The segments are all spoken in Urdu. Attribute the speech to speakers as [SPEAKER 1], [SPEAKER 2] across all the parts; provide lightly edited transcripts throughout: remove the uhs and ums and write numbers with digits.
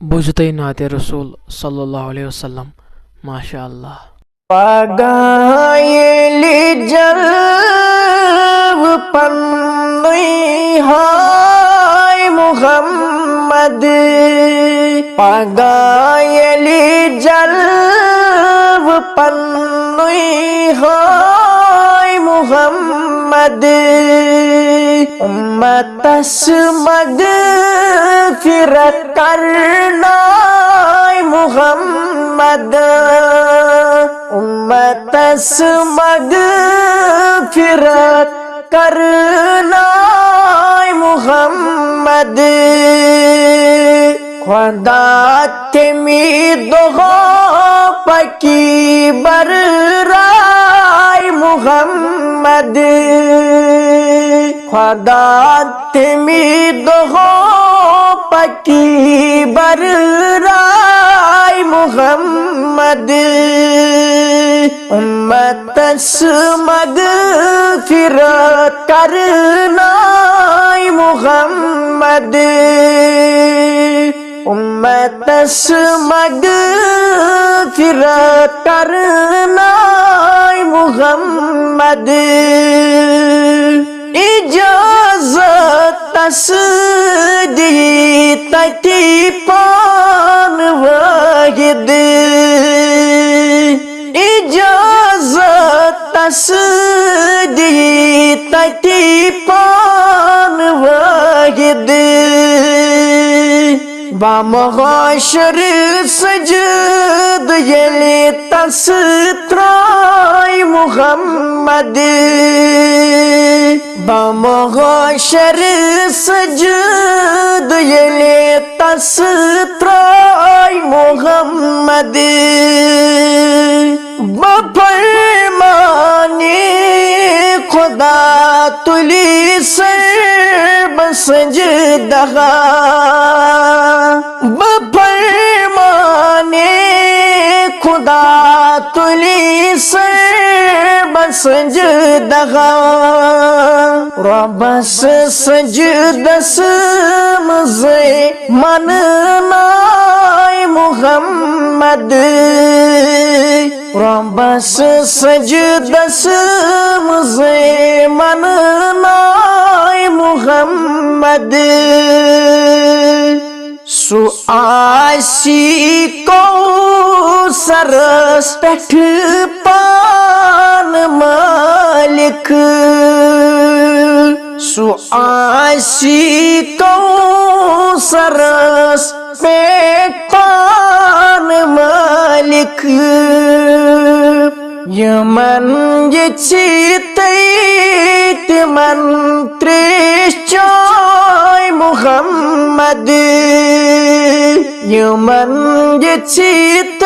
[SPEAKER 1] بجتے نعت رسول صلی اللہ علیہ وسلم. ماشاء اللہ.
[SPEAKER 2] پگائلی جلو پنی ہائے محمد، پگائلی جلو پنی ہائے محمد، امتس مغفرت کرنا محمد، امتس مغفرت کرنا محمد، خدا تمی دعا پکی برائے محمد، خدا تمی دعا پکی برائے محمد، امتس مغفرت کرنا محمد، امتس مغفرت کرنا محمد، اجازت تس دی تتی پان واحد، اجازت تس دی تتی پان واحد، بامغاشر سجد یلی تس ترائی محمد، بامغاشر سجد یلی تس ترائی محمد، بفرمانی خدا تلی سر بسجدہ، بفرمانی خدا تلی سر بسجدہ، ربس سجدس مزے مننا محمد، ربس سجدس مزے مننا محمد، سو آسی کو سرس پٹھ پان مالک، سو آسی کو سرس پیٹ پان مالک، یمن یچیت من تریش چائے محمد، یمن یچیت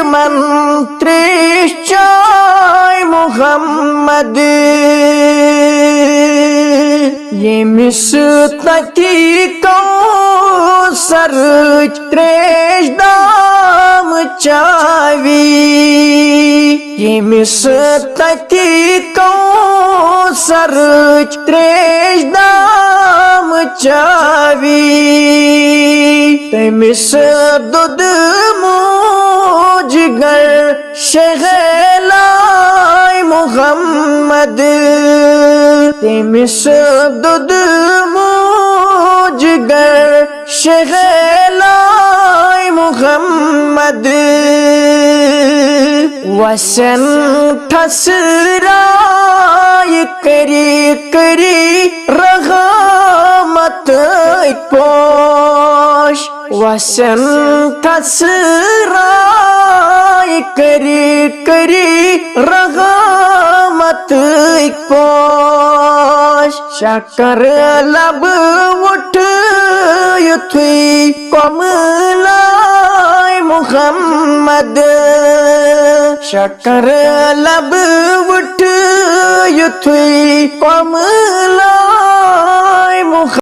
[SPEAKER 2] من تریش چائے محمد، یمس تتی کوثر تریش دام چاوی، یمس تتی کوثر تریش دام چاوی، تمس دود موجگر شغلائے محمد، تمس دود موجگر شغلائے محمد، وسن ٹھسرائی کری کری رحمت پوش، وسن ٹھسرائی کری کری رحمت پوش، شکر لب اٹھ یتھی کملائے محمد، شکر لب اٹھ یتھی کملائے محمد۔